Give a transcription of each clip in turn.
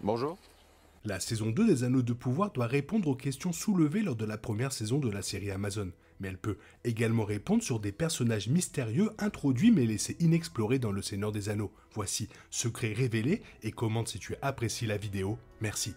Bonjour. La saison 2 des Anneaux de Pouvoir doit répondre aux questions soulevées lors de la première saison de la série Amazon, mais elle peut également répondre sur des personnages mystérieux introduits mais laissés inexplorés dans le Seigneur des Anneaux. Voici secrets révélés et commente si tu apprécies la vidéo. Merci.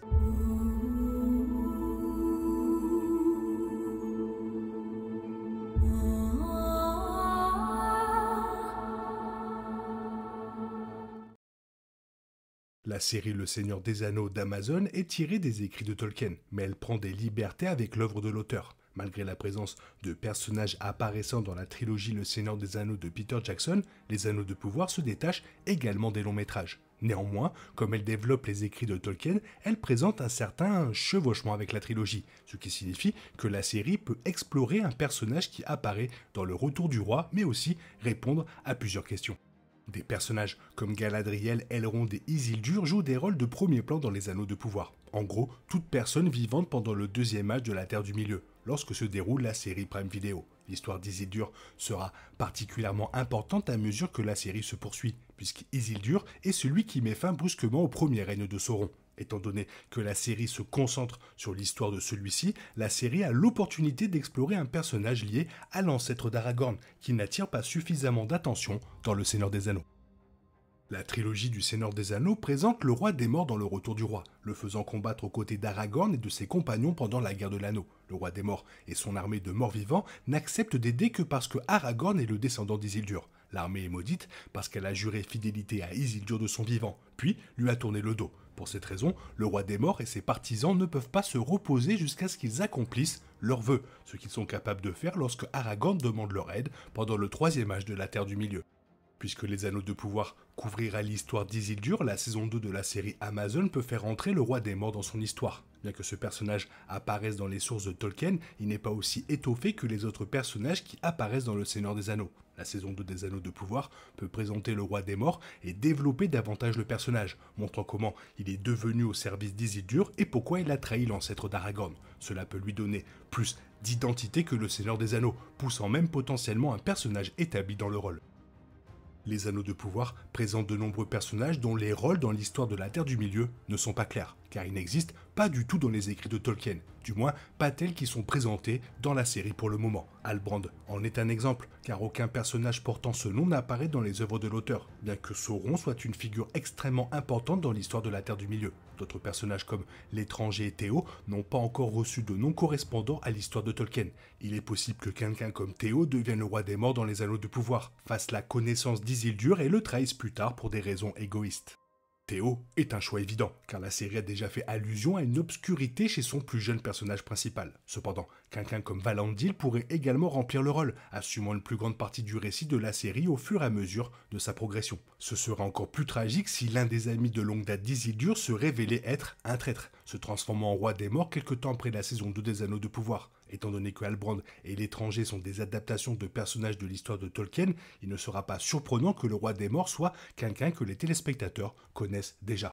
La série Le Seigneur des Anneaux d'Amazon est tirée des écrits de Tolkien, mais elle prend des libertés avec l'œuvre de l'auteur. Malgré la présence de personnages apparaissant dans la trilogie Le Seigneur des Anneaux de Peter Jackson, les Anneaux de Pouvoir se détachent également des longs métrages. Néanmoins, comme elle développe les écrits de Tolkien, elle présente un certain chevauchement avec la trilogie, ce qui signifie que la série peut explorer un personnage qui apparaît dans Le Retour du Roi, mais aussi répondre à plusieurs questions. Des personnages comme Galadriel, Elrond et Isildur jouent des rôles de premier plan dans les Anneaux de Pouvoir. En gros, toute personne vivante pendant le deuxième âge de la Terre du Milieu, lorsque se déroule la série Prime Video. L'histoire d'Isildur sera particulièrement importante à mesure que la série se poursuit, puisqu'Isildur est celui qui met fin brusquement au premier règne de Sauron. Étant donné que la série se concentre sur l'histoire de celui-ci, la série a l'opportunité d'explorer un personnage lié à l'ancêtre d'Aragorn, qui n'attire pas suffisamment d'attention dans Le Seigneur des Anneaux. La trilogie du Seigneur des Anneaux présente le roi des morts dans Le Retour du Roi, le faisant combattre aux côtés d'Aragorn et de ses compagnons pendant la guerre de l'Anneau. Le roi des morts et son armée de morts-vivants n'acceptent d'aider que parce que Aragorn est le descendant d'Isildur. L'armée est maudite parce qu'elle a juré fidélité à Isildur de son vivant, puis lui a tourné le dos. Pour cette raison, le roi des morts et ses partisans ne peuvent pas se reposer jusqu'à ce qu'ils accomplissent leurs vœux, ce qu'ils sont capables de faire lorsque Aragorn demande leur aide pendant le troisième âge de la Terre du Milieu. Puisque les Anneaux de Pouvoir couvrira l'histoire d'Isildur, la saison 2 de la série Amazon peut faire entrer le roi des morts dans son histoire. Bien que ce personnage apparaisse dans les sources de Tolkien, il n'est pas aussi étoffé que les autres personnages qui apparaissent dans Le Seigneur des Anneaux. La saison 2 des Anneaux de Pouvoir peut présenter le roi des morts et développer davantage le personnage, montrant comment il est devenu au service d'Isildur et pourquoi il a trahi l'ancêtre d'Aragorn. Cela peut lui donner plus d'identité que Le Seigneur des Anneaux, poussant même potentiellement un personnage établi dans le rôle. Les Anneaux de Pouvoir présentent de nombreux personnages dont les rôles dans l'histoire de la Terre du Milieu ne sont pas clairs, car ils n'existent pas du tout dans les écrits de Tolkien, du moins pas tels qu'ils sont présentés dans la série pour le moment. Halbrand en est un exemple, car aucun personnage portant ce nom n'apparaît dans les œuvres de l'auteur, bien que Sauron soit une figure extrêmement importante dans l'histoire de la Terre du Milieu. D'autres personnages comme l'étranger et Théo n'ont pas encore reçu de nom correspondant à l'histoire de Tolkien. Il est possible que quelqu'un comme Théo devienne le roi des morts dans les Anneaux de Pouvoir, fasse la connaissance d'Isildur et le trahisse plus tard pour des raisons égoïstes. Théo est un choix évident, car la série a déjà fait allusion à une obscurité chez son plus jeune personnage principal. Cependant, quelqu'un comme Valandil pourrait également remplir le rôle, assumant une plus grande partie du récit de la série au fur et à mesure de sa progression. Ce serait encore plus tragique si l'un des amis de longue date d'Isildur se révélait être un traître, se transformant en roi des morts quelque temps après la saison 2 des Anneaux de Pouvoir. Étant donné que Halbrand et l'étranger sont des adaptations de personnages de l'histoire de Tolkien, il ne sera pas surprenant que le roi des morts soit quelqu'un que les téléspectateurs connaissent déjà.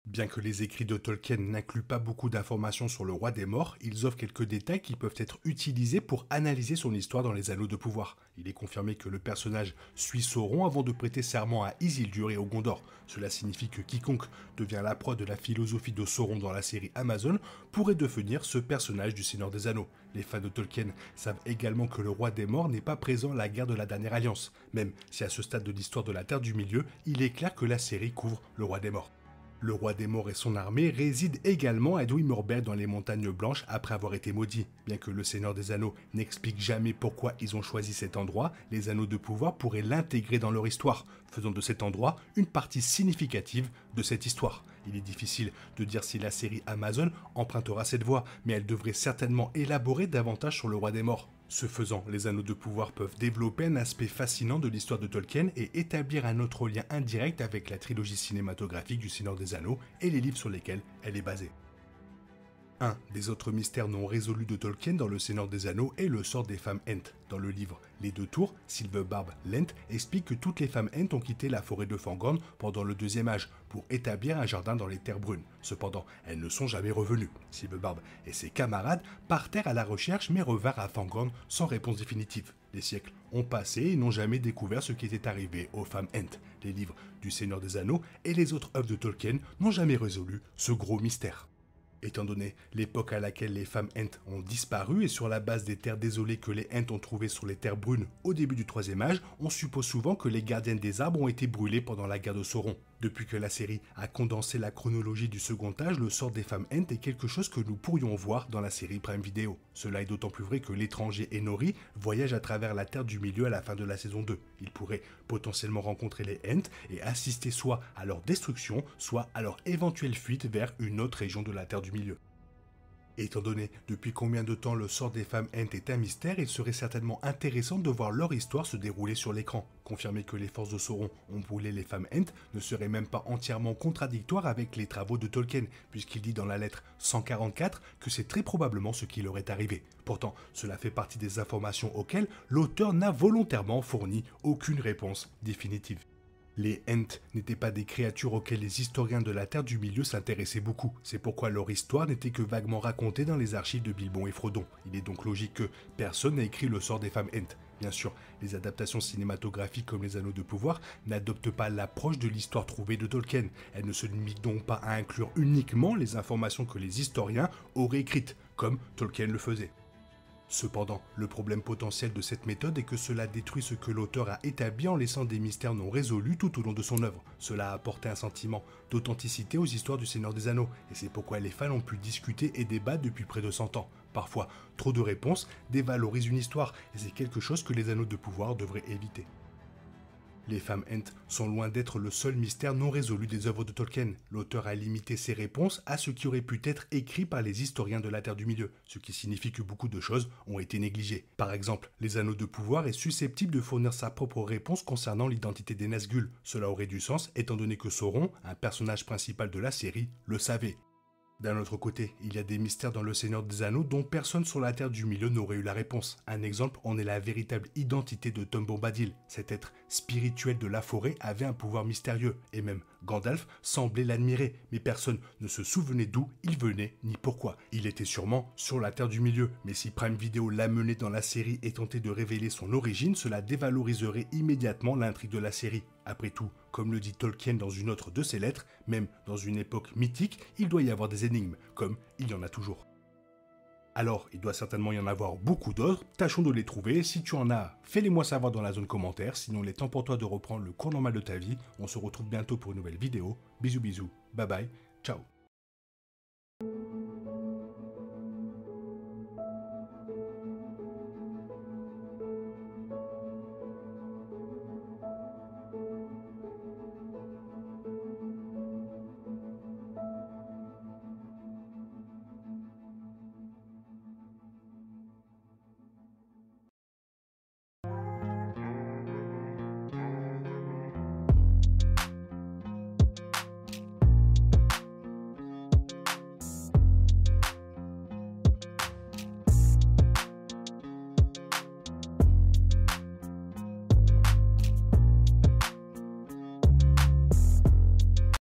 Bien que les écrits de Tolkien n'incluent pas beaucoup d'informations sur le roi des morts, ils offrent quelques détails qui peuvent être utilisés pour analyser son histoire dans les Anneaux de Pouvoir. Il est confirmé que le personnage suit Sauron avant de prêter serment à Isildur et au Gondor. Cela signifie que quiconque devient la proie de la philosophie de Sauron dans la série Amazon pourrait devenir ce personnage du Seigneur des Anneaux. Les fans de Tolkien savent également que le roi des morts n'est pas présent à la guerre de la Dernière Alliance, même si à ce stade de l'histoire de la Terre du Milieu, il est clair que la série couvre le roi des morts. Le roi des morts et son armée résident également à Dwemer dans les montagnes blanches après avoir été maudits. Bien que le Seigneur des Anneaux n'explique jamais pourquoi ils ont choisi cet endroit, les Anneaux de Pouvoir pourraient l'intégrer dans leur histoire, faisant de cet endroit une partie significative de cette histoire. Il est difficile de dire si la série Amazon empruntera cette voie, mais elle devrait certainement élaborer davantage sur le roi des morts. Ce faisant, les Anneaux de Pouvoir peuvent développer un aspect fascinant de l'histoire de Tolkien et établir un autre lien indirect avec la trilogie cinématographique du Seigneur des Anneaux et les livres sur lesquels elle est basée. Un des autres mystères non résolus de Tolkien dans Le Seigneur des Anneaux est le sort des femmes Ents. Dans le livre Les Deux Tours, Silverbarb Lent explique que toutes les femmes Ents ont quitté la forêt de Fangorn pendant le Deuxième Âge pour établir un jardin dans les Terres Brunes. Cependant, elles ne sont jamais revenues. Silverbarb et ses camarades partèrent à la recherche mais revinrent à Fangorn sans réponse définitive. Les siècles ont passé et n'ont jamais découvert ce qui était arrivé aux femmes Ent. Les livres du Seigneur des Anneaux et les autres œuvres de Tolkien n'ont jamais résolu ce gros mystère. Étant donné l'époque à laquelle les femmes Ent ont disparu et sur la base des terres désolées que les Ent ont trouvées sur les terres brunes au début du Troisième Âge, on suppose souvent que les gardiennes des arbres ont été brûlées pendant la guerre de Sauron. Depuis que la série a condensé la chronologie du Second Âge, le sort des femmes Ent est quelque chose que nous pourrions voir dans la série Prime Video. Cela est d'autant plus vrai que l'étranger Enori voyage à travers la Terre du Milieu à la fin de la saison 2. Il pourrait potentiellement rencontrer les Ent et assister soit à leur destruction, soit à leur éventuelle fuite vers une autre région de la Terre du Milieu. Étant donné depuis combien de temps le sort des femmes Ent est un mystère, il serait certainement intéressant de voir leur histoire se dérouler sur l'écran. Confirmer que les forces de Sauron ont brûlé les femmes Ent ne serait même pas entièrement contradictoire avec les travaux de Tolkien, puisqu'il dit dans la lettre 144 que c'est très probablement ce qui leur est arrivé. Pourtant, cela fait partie des informations auxquelles l'auteur n'a volontairement fourni aucune réponse définitive. Les Ent n'étaient pas des créatures auxquelles les historiens de la Terre du Milieu s'intéressaient beaucoup. C'est pourquoi leur histoire n'était que vaguement racontée dans les archives de Bilbon et Frodon. Il est donc logique que personne n'a écrit le sort des femmes Ent. Bien sûr, les adaptations cinématographiques comme les Anneaux de Pouvoir n'adoptent pas l'approche de l'histoire trouvée de Tolkien. Elles ne se limitent donc pas à inclure uniquement les informations que les historiens auraient écrites, comme Tolkien le faisait. Cependant, le problème potentiel de cette méthode est que cela détruit ce que l'auteur a établi en laissant des mystères non résolus tout au long de son œuvre. Cela a apporté un sentiment d'authenticité aux histoires du Seigneur des Anneaux, et c'est pourquoi les fans ont pu discuter et débattre depuis près de 100 ans. Parfois, trop de réponses dévalorisent une histoire, et c'est quelque chose que les Anneaux de Pouvoir devraient éviter. Les femmes Ent sont loin d'être le seul mystère non résolu des œuvres de Tolkien. L'auteur a limité ses réponses à ce qui aurait pu être écrit par les historiens de la Terre du Milieu, ce qui signifie que beaucoup de choses ont été négligées. Par exemple, les Anneaux de Pouvoir est susceptible de fournir sa propre réponse concernant l'identité des Nazgûl. Cela aurait du sens étant donné que Sauron, un personnage principal de la série, le savait. D'un autre côté, il y a des mystères dans le Seigneur des Anneaux dont personne sur la Terre du Milieu n'aurait eu la réponse. Un exemple en est la véritable identité de Tom Bombadil. Cet être spirituel de la forêt avait un pouvoir mystérieux, et même Gandalf semblait l'admirer, mais personne ne se souvenait d'où il venait ni pourquoi. Il était sûrement sur la Terre du Milieu, mais si Prime Video l'amenait dans la série et tentait de révéler son origine, cela dévaloriserait immédiatement l'intrigue de la série. Après tout, comme le dit Tolkien dans une autre de ses lettres, même dans une époque mythique, il doit y avoir des énigmes, comme il y en a toujours. Alors, il doit certainement y en avoir beaucoup d'autres, tâchons de les trouver. Si tu en as, fais-les-moi savoir dans la zone commentaire, sinon il est temps pour toi de reprendre le cours normal de ta vie. On se retrouve bientôt pour une nouvelle vidéo. Bisous bisous, bye bye, ciao.